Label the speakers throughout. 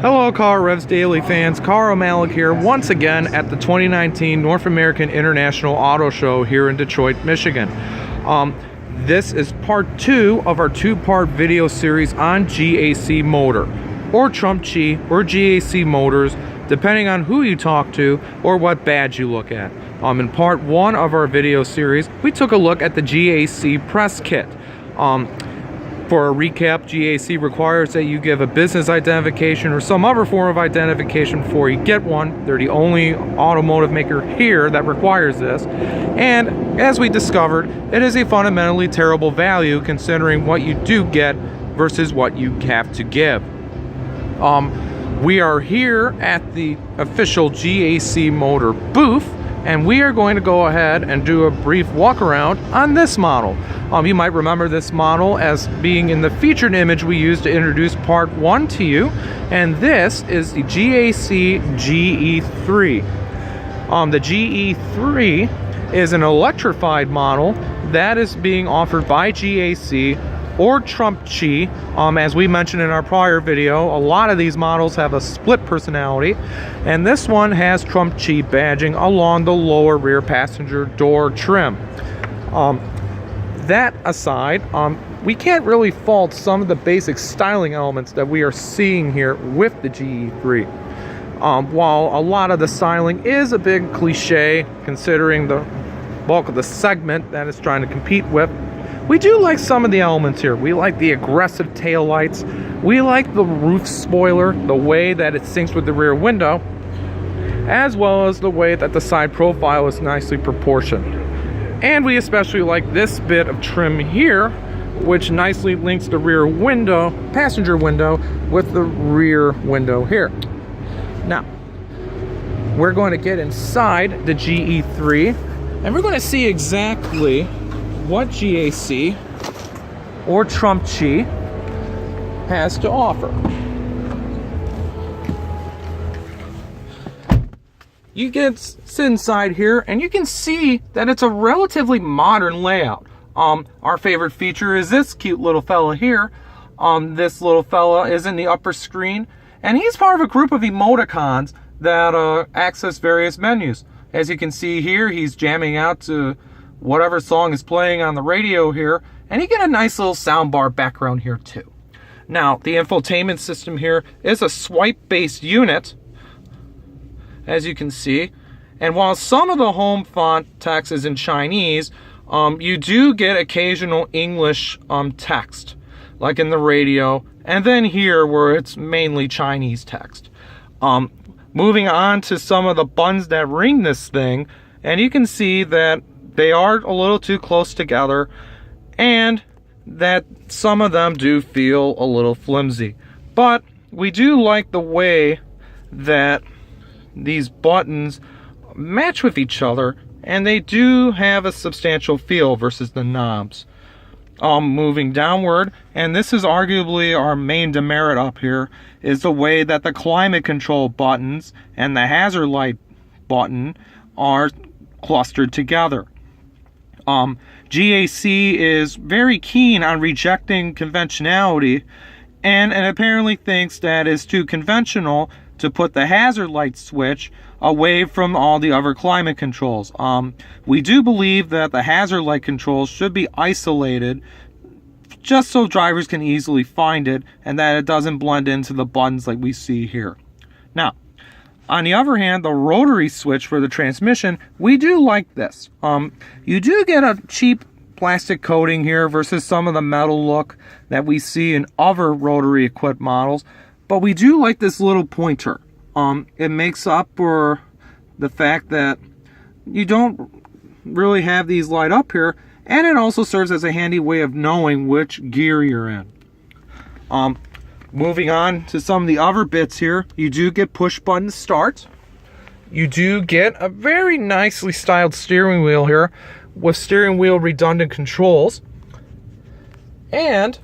Speaker 1: Hello Car-Revs-Daily fans, Carl Malik here once again at the 2019 North American International Auto Show here in Detroit, Michigan. This is part 2 of our 2-part video series on GAC motor, or Trump Chi, or GAC motors, depending on who you talk to or what badge you look at. In part 1 of our video series, we took a look at the GAC press kit. For a recap, GAC requires that you give a business identification or some other form of identification before you get one. They're the only automotive maker here that requires this. And as we discovered, it is a fundamentally terrible value considering what you do get versus what you have to give. We are here at the official GAC motor booth, and we are going to go ahead and do a brief walk around on this model. You might remember this model as being in the featured image we used to introduce part 1 to you, and this is the GAC GE3. The GE3 is an electrified model that is being offered by GAC or Trump Chi. As we mentioned in our prior video, a lot of these models have a split personality, and this one has Trump Chi badging along the lower rear passenger door trim. That aside, we can't really fault some of the basic styling elements that we are seeing here with the GE3. While a lot of the styling is a big cliche considering the bulk of the segment that it's trying to compete with, we do like some of the elements here. We like the aggressive taillights. We like the roof spoiler, the way that it syncs with the rear window, as well as the way that the side profile is nicely proportioned. And we especially like this bit of trim here, which nicely links the rear window, passenger window, with the rear window here. Now, we're going to get inside the GE3, and we're going to see exactly what GAC or Trump Chi has to offer. You sit inside here and you can see that it's a relatively modern layout. Our favorite feature is this cute little fella here. This little fella is in the upper screen, and he's part of a group of emoticons that access various menus. As you can see here, he's jamming out to whatever song is playing on the radio here, and you get a nice little soundbar background here too. Now, the infotainment system here is a swipe-based unit, as you can see, and while some of the home font text is in Chinese, you do get occasional English text, like in the radio, and then here where it's mainly Chinese text. Moving on to some of the buttons that ring this thing, and you can see that they are a little too close together, and that some of them do feel a little flimsy. But we do like the way that these buttons match with each other, and they do have a substantial feel versus the knobs. Moving downward, and this is arguably our main demerit up here, is the way that the climate control buttons and the hazard light button are clustered together. GAC is very keen on rejecting conventionality, and apparently thinks that it's too conventional to put the hazard light switch away from all the other climate controls. We do believe that the hazard light controls should be isolated just so drivers can easily find it, and that it doesn't blend into the buttons like we see here. Now, on the other hand, the rotary switch for the transmission, we do like this. You do get a cheap plastic coating here versus some of the metal look that we see in other rotary equipped models, but we do like this little pointer. It makes up for the fact that you don't really have these light up here, and it also serves as a handy way of knowing which gear you're in. Moving on to some of the other bits here, you do get push button start. You do get a very nicely styled steering wheel here with steering wheel redundant controls. And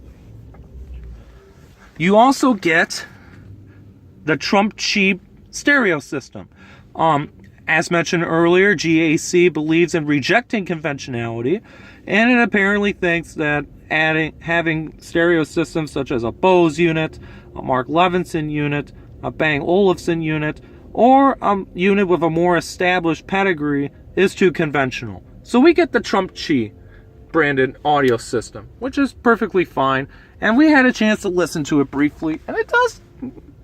Speaker 1: you also get the Trump Chi stereo system. As mentioned earlier, GAC believes in rejecting conventionality, and it apparently thinks that having stereo systems such as a Bose unit, a Mark Levinson unit, a Bang Olufsen unit, or a unit with a more established pedigree is too conventional. So we get the Trump Chi branded audio system, which is perfectly fine, and we had a chance to listen to it briefly, and it does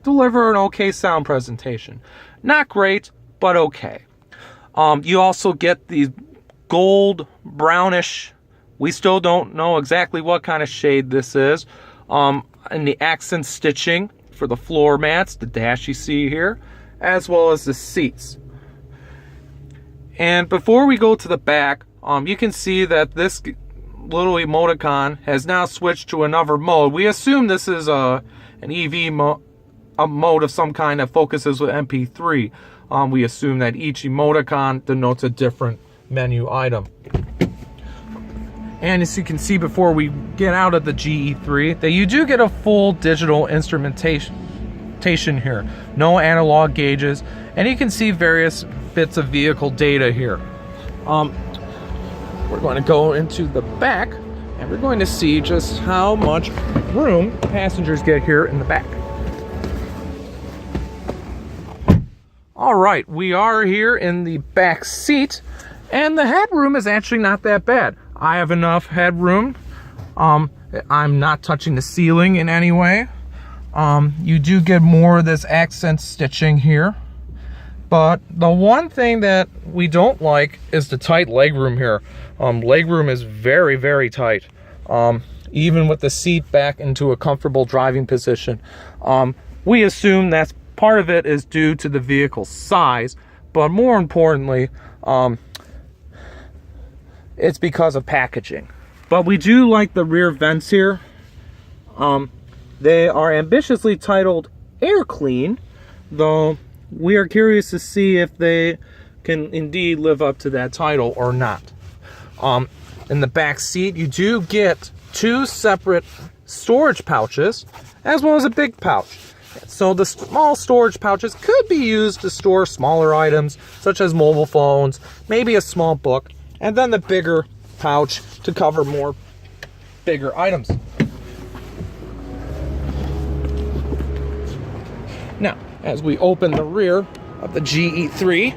Speaker 1: deliver an okay sound presentation. Not great, but okay. You also get these gold, brownish, we still don't know exactly what kind of shade this is, and the accent stitching for the floor mats, the dash you see here, as well as the seats. And before we go to the back, you can see that this little emoticon has now switched to another mode. We assume this is an EV a mode of some kind that focuses with MP3. We assume that each emoticon denotes a different menu item. And as you can see before we get out of the GE3, that you do get a full digital instrumentation here. No analog gauges, and you can see various bits of vehicle data here. We're going to go into the back, and we're going to see just how much room passengers get here in the back. All right, we are here in the back seat, and the headroom is actually not that bad. I have enough headroom. I'm not touching the ceiling in any way. You do get more of this accent stitching here. But the one thing that we don't like is the tight legroom here. Legroom is very, very tight. Even with the seat back into a comfortable driving position. We assume that's part of it is due to the vehicle size, but more importantly, it's because of packaging. But we do like the rear vents here. They are ambitiously titled Air Clean, though we are curious to see if they can indeed live up to that title or not. In the back seat, you do get two separate storage pouches, as well as a big pouch. So the small storage pouches could be used to store smaller items, such as mobile phones, maybe a small book, and then the bigger pouch to cover more bigger items. Now, as we open the rear of the GE3,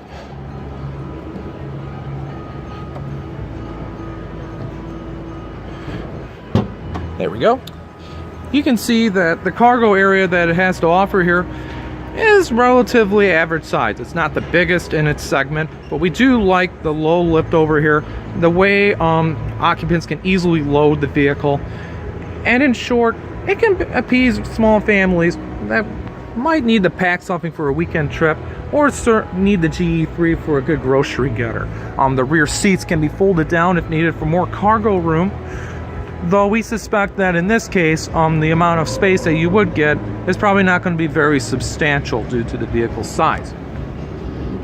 Speaker 1: there we go. You can see that the cargo area that it has to offer here is relatively average size. It's not the biggest in its segment, but we do like the low lift over here, the way occupants can easily load the vehicle, and in short, it can appease small families that might need to pack something for a weekend trip, or need the GE3 for a good grocery getter. The rear seats can be folded down if needed for more cargo room, though we suspect that in this case, the amount of space that you would get is probably not going to be very substantial due to the vehicle's size.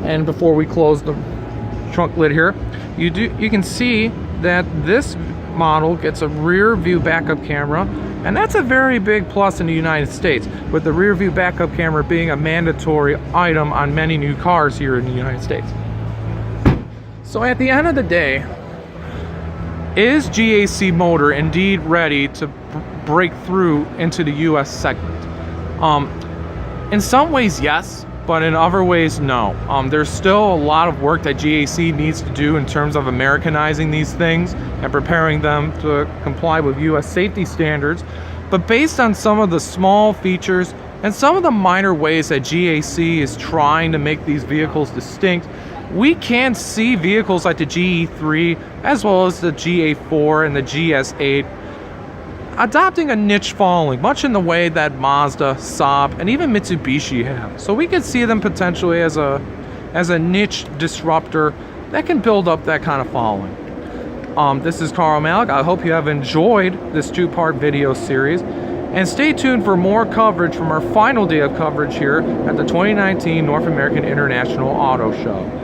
Speaker 1: And before we close the trunk lid here, you can see that this model gets a rear view backup camera, and that's a very big plus in the United States, with the rear view backup camera being a mandatory item on many new cars here in the United States. So at the end of the day, is GAC Motor indeed ready to break through into the US segment? In some ways, yes, but in other ways, no. There's still a lot of work that GAC needs to do in terms of Americanizing these things and preparing them to comply with US safety standards. But based on some of the small features and some of the minor ways that GAC is trying to make these vehicles distinct, we can see vehicles like the GE3 as well as the GA4 and the GS8 adopting a niche following, much in the way that Mazda, Saab, and even Mitsubishi have. So we could see them potentially as a niche disruptor that can build up that kind of following. This is Carl Malik. I hope you have enjoyed this two-part video series, and stay tuned for more coverage from our final day of coverage here at the 2019 North American International Auto Show.